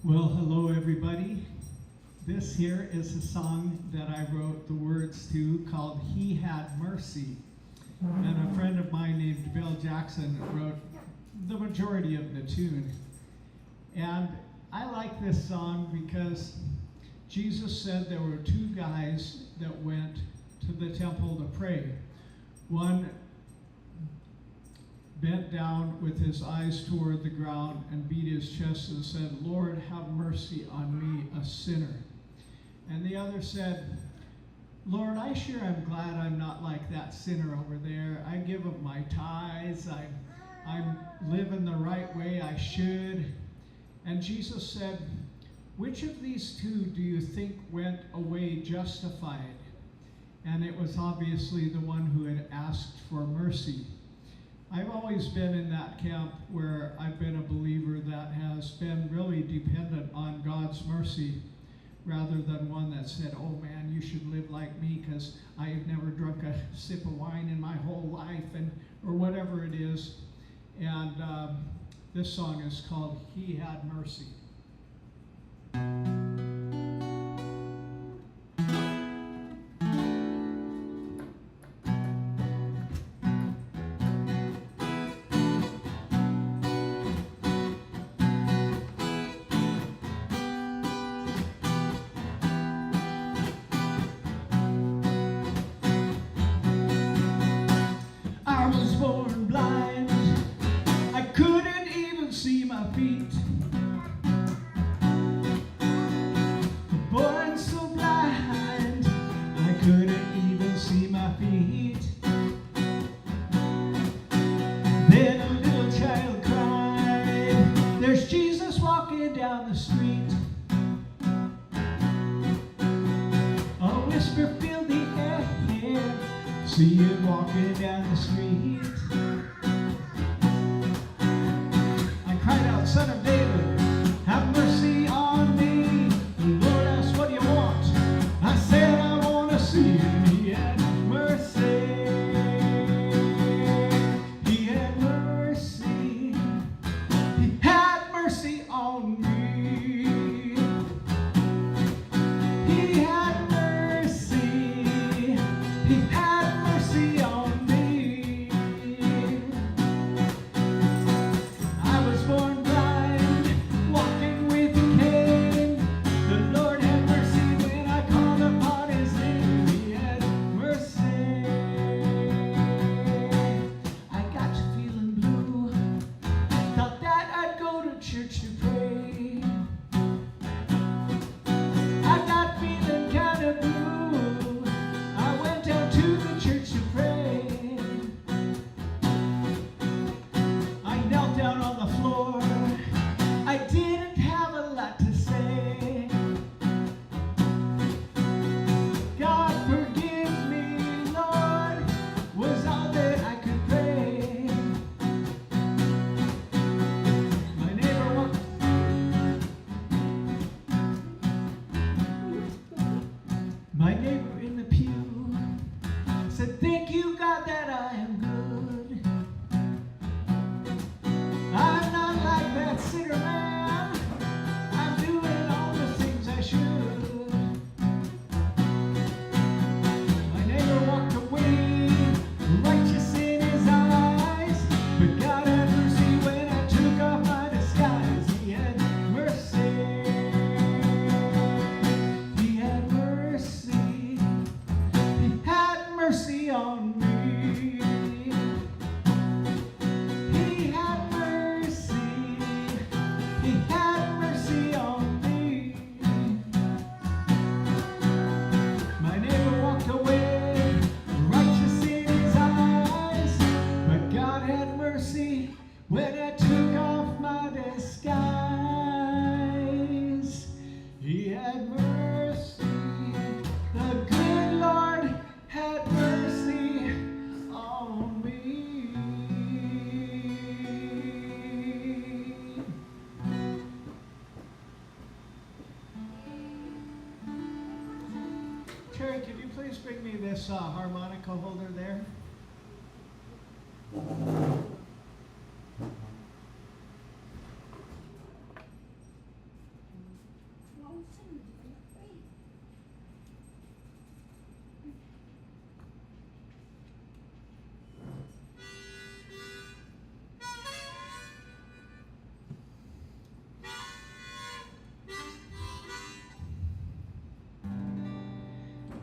Well, hello everybody. This here is a song that I wrote the words to called He Had Mercy. And a friend of mine named Bill Jackson wrote the majority of the tune. And I like this song because Jesus said there were two guys that went to the temple to pray. One bent down with his eyes toward the ground and beat his chest and said, "Lord, have mercy on me, a sinner." And the other said, "Lord, I sure am glad I'm not like that sinner over there. I give up my tithes. I'm living the right way I should." And Jesus said, "Which of these two do you think went away justified?" And it was obviously the one who had asked for mercy. I've always been in that camp where I've been a believer that has been really dependent on God's mercy rather than one that said, "Oh man, you should live like me because I have never drunk a sip of wine in my whole life," or whatever it is. And this song is called He Had Mercy. I was born blind, I couldn't even see my feet. Born so blind, I couldn't even see my feet. Then a little child cried, "There's Jesus walking down the street." A whisper filled the air, "See him walking down the street." I cried out, "Son of David, have mercy on me." The Lord asked, "What do you want?" I said, "I want to see him." He had mercy. He had mercy. He had mercy on me. He had mercy. He had mercy on me. I was born blind, walking with a cane. The Lord had mercy when I called upon his name. He had mercy. I got to feeling blue, thought that I'd go to church to pray. I got feeling kind of blue, I went down to the church to pray. I knelt down on the floor, I didn't have a lot to say. "God forgive me, Lord," was all that I could pray. My neighbor walked My neighbor in the pew said, "Thank you, God, that I am good. I'm not like that sinner man. I'm doing all the things I should." My neighbor walked away, righteous in his eyes, but God had mercy when I took off my disguise. He had mercy. He had mercy. He had mercy on me. He had mercy. He had mercy on me. My neighbor walked away, righteous in his eyes, but God had mercy when I took off my disguise. He had mercy. The good Lord had mercy on me. Terry, could you please bring me this harmonica holder there?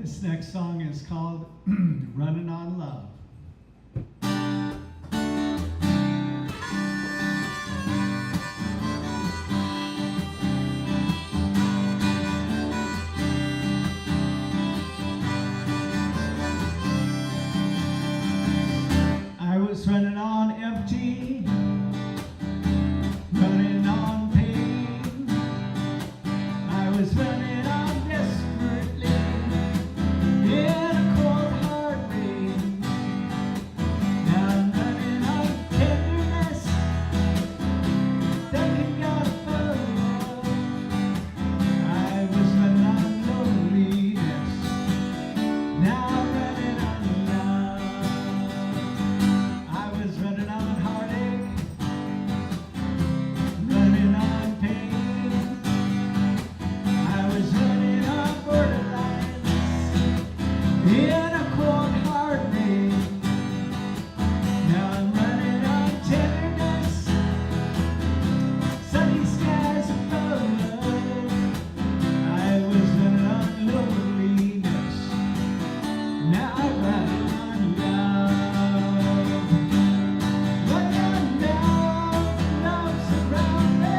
This next song is called Running on Love. I was running on empty, running on pain. I was running on desperately in a cold hard rain. Now I'm running on tenderness, thanking God for love. I was running on loneliness, now I'm running on love. I was running on heartache, running on pain. I was running on borderlines in a cold hard rain. Now I'm running on tenderness, sunny skies above. I was running on loneliness, now I'm running on love. Running on love, love surrounds me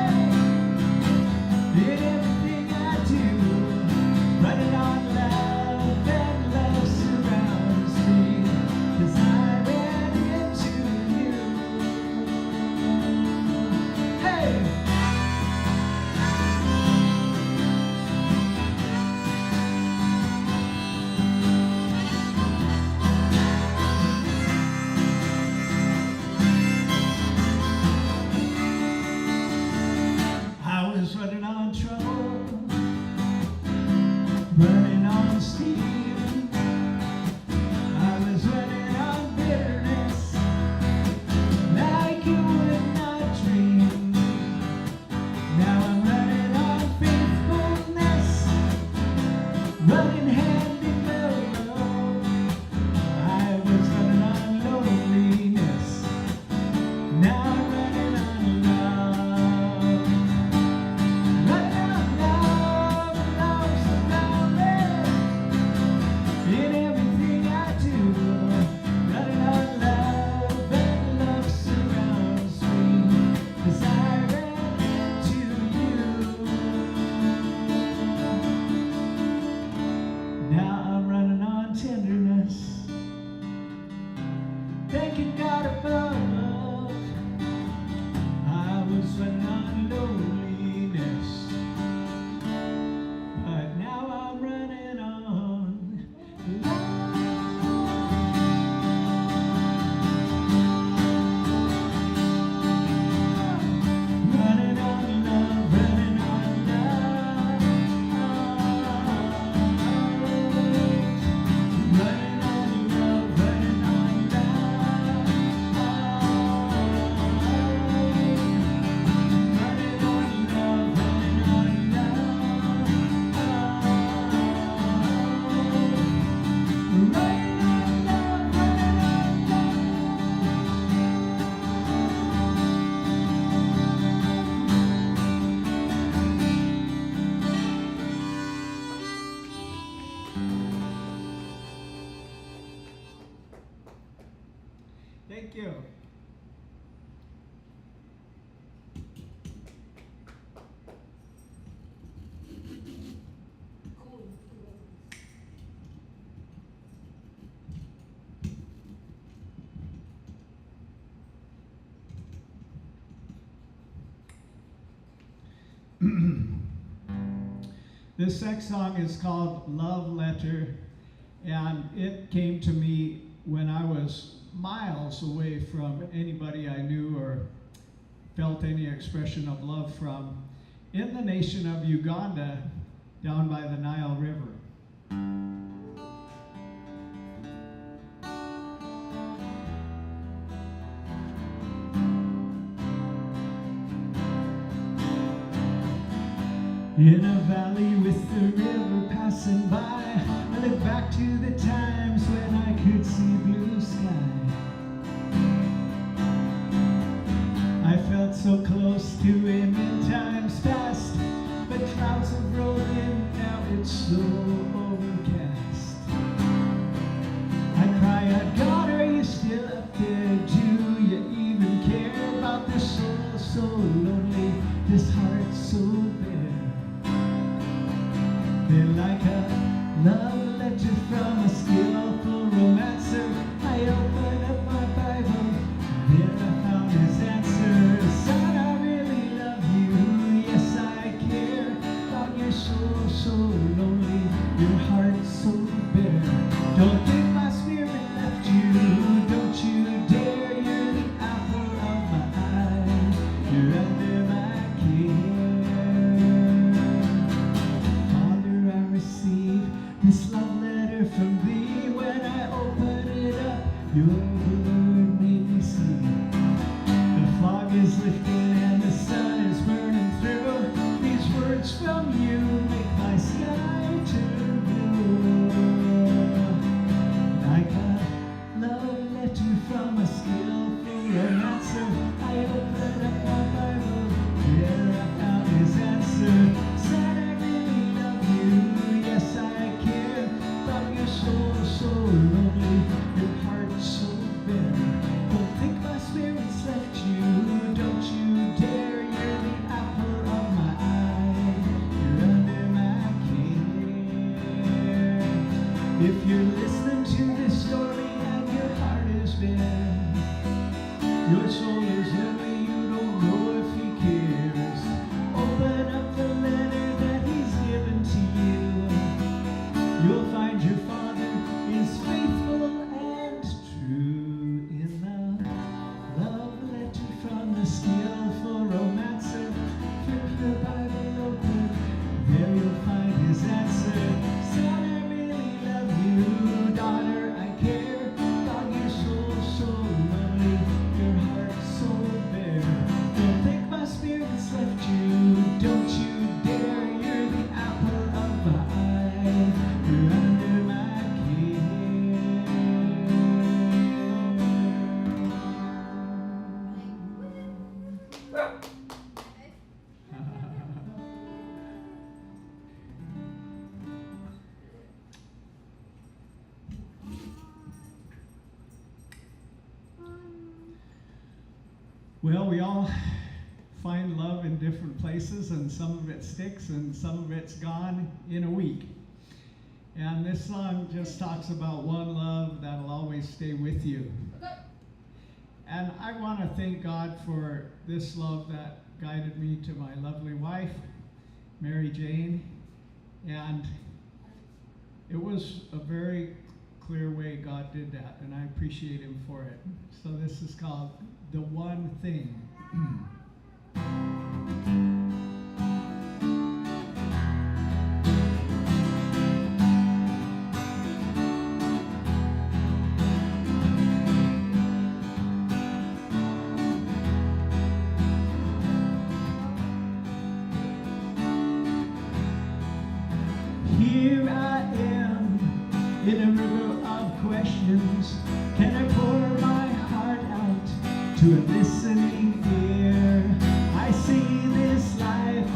in everything I do. Running on love and love surrounds me, 'cause I ran into you. Hey! I was running on trouble, running on steam. I was running on bitterness, like you would not dream. Now I'm running on faithfulness, running hand in glove. I was running on loneliness, now I'm running on love. Running on love, love surrounds me in everything I do. Running on love and love surrounds me, 'cause I ran into you. Now I'm running on tenderness, thanking God above. I was running on loneliness, but now I'm running on love. Running on love, running on love. Running on love, running on love. Running on love, running on love. Running on love, running on love. Thank you. This next song is called Love Letter, and it came to me when I was miles away from anybody I knew or felt any expression of love from, in the nation of Uganda, down by the Nile River. In a valley with the river passing by, I look back to the times when I could see blue sky. I felt so close to him in times past, but clouds have rolled in, now it's so overcast. soul so lonely, this heart so bare. Then like a love letter from a skillful romancer, I opened up my Bible, there I found his answer. Son, I really love you, yes I care about your soul so lonely, your heart so bare. Don't think my spirit left you, don't you dare, you're the apple of my eye, you're under my care. Father, I receive this love letter from thee. When I open it up, your word made me see. The fog is lifting and the sun is burning through. These words from you make my sky turn blue. Like a love letter from a skillful romancer, I open up my Bible, there I found his answer. Said I really love you, yes I care about your soul so lonely, your heart so bare. Don't think my spirit's left you, don't you dare, you're the apple of my eye, you're under my care. If you're listening to this story and your heart is bare, your soul is lonely, you don't know if he cares. Open up the letter that he's given to you. You'll find your Father is faithful and true. In the love letter from the skillful romancer, flip your Bible open, there you'll find his answer. Son, I really love you, daughter, I care about your soul so lonely, your heart so bare. Don't think my spirit's left you, don't you dare, you're the apple of my eye, you're under my Well, we all find love in different places, and some of it sticks and some of it's gone in a week. And this song just talks about one love that'll always stay with you. And I want to thank God for this love that guided me to my lovely wife, Mary Jane. And it was a very clear way God did that, and I appreciate him for it. So this is called The One Thing. Here I am in a river of questions. Can I pour my heart out to a listening ear? I see this life,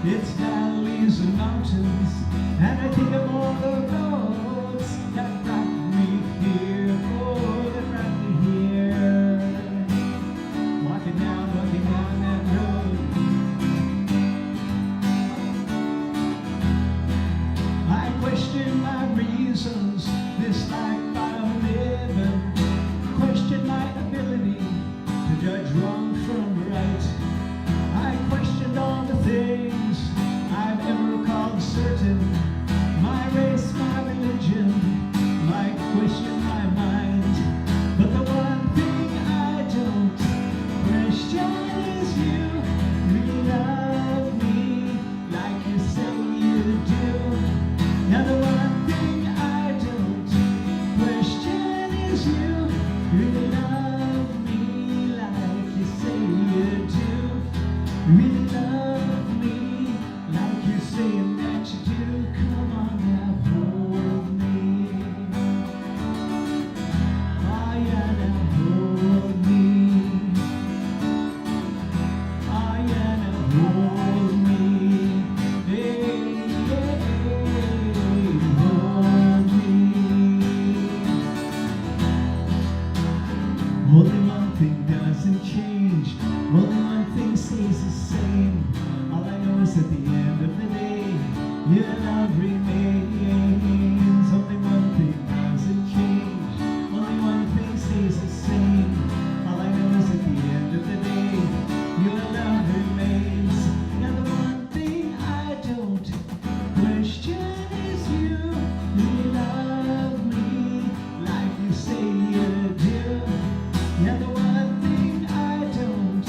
its valleys and mountains, and I think of all the roads that brought me here. Oh, that brought me here. Walking down that road. I question my reasons, this life I'm living. Question my ability to judge stays the same. All I know is at the end of the day, your love remains. Only one thing doesn't change. Only one thing stays the same. All I know is at the end of the day, your love remains. Now the one thing I don't question is you. Do you love me like you say you do? Now the one thing I don't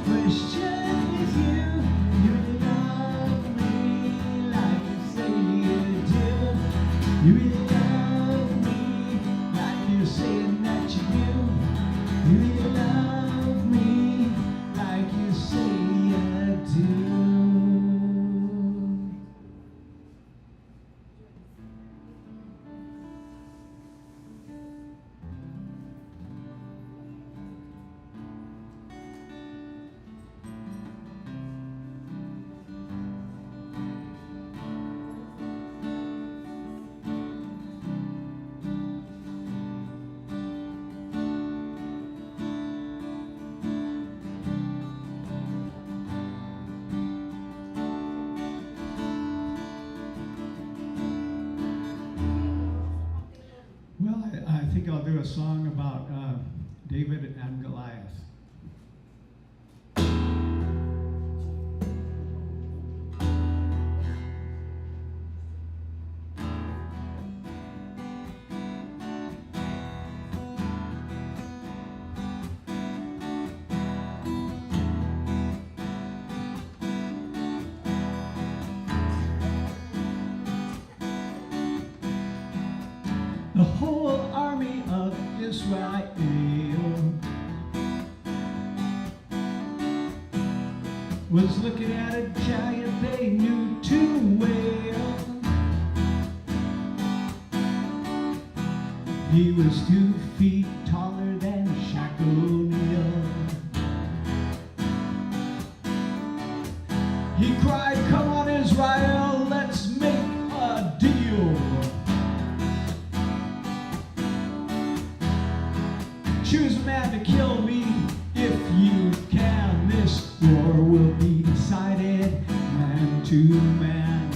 question is you. You really love me like you say you do. You really love me like you're saying that you do. You really love me like you say you do. Well, I think I'll do a song about David and Goliath. The whole army of Israel was looking at a giant they knew too well. He was 2 feet taller than Shaq O'Neal. He cried, "Come on, Israel, let's make a deal. Choose a man to kill me if you can. This war will be decided man to man."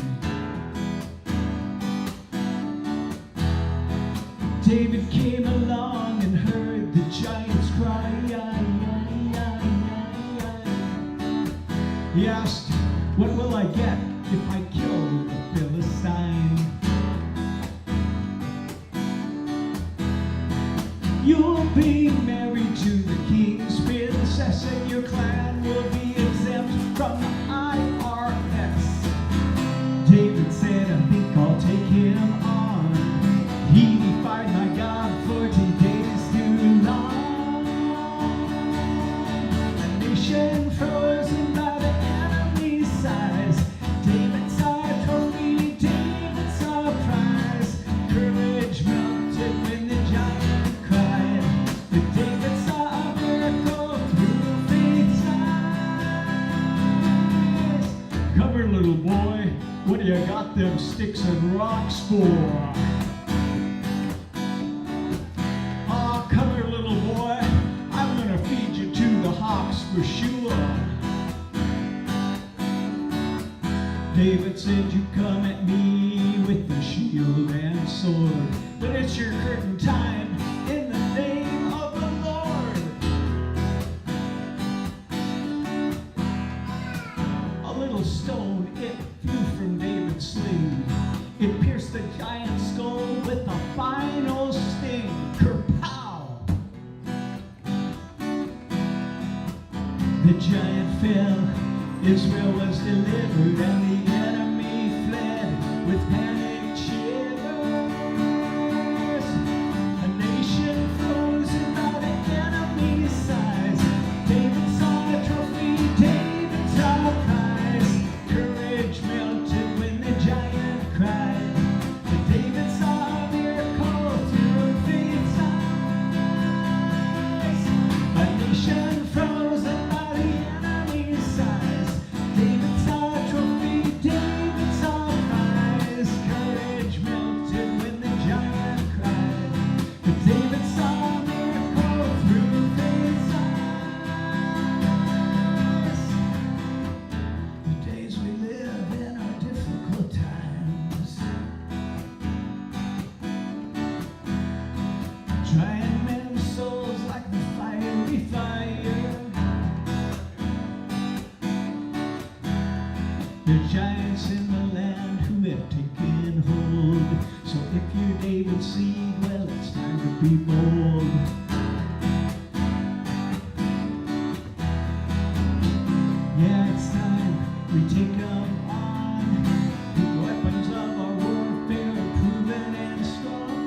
David came along and heard the giants cry. He asked, "What will I get if I kill the Philistine?" "You'll be married to the king's princess, and your clan will be exempt from the IRS." David said, "I think I'll take him on. He defied my God 40 days too long." A nation frozen by the enemy's size. David saw a trophy, David saw a prize. Courage melted when the giant cried. But David saw a miracle through faith's eyes. "Come here, little boy, what do you got them sticks and rocks for?" "Aw, come here, little boy, I'm gonna feed you to the hawks for sure." David said, "You come at me with the shield and sword, but it's your curtain time in the name of the Lord." A little stone, it flew from David's sling. It pierced the giant's skull with a final sting. Kerpow! The giant fell, Israel was delivered, and the enemy fled with panic shivers. A nation frozen by the enemy's size. David saw a trophy, David saw a prize. Courage melted when the giant cried. But David saw a miracle through faith's eyes. A nation frozen by the enemy's size. David saw a trophy, David saw a prize. There are giants in the land who have taken hold. So if you're David's seed, well, it's time to be bold. Yeah, it's time we take them on. The weapons of our warfare are proven and strong.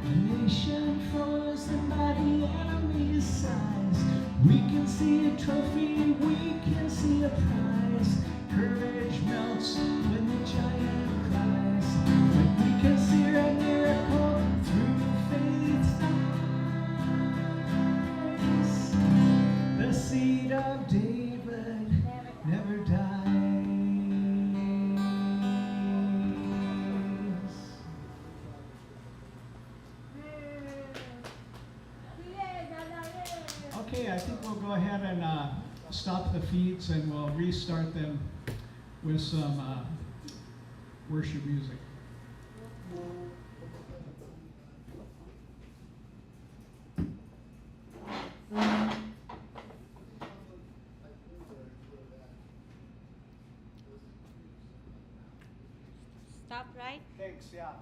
A nation frozen by the enemy's size. We can see a trophy, we can see a prize. Courage melts when the giant cries. When we can see a miracle through faith's eyes. The seed of David never dies. Okay, I think we'll go ahead and stop the feeds and we'll restart them with some worship music. Stop, right? Thanks, yeah.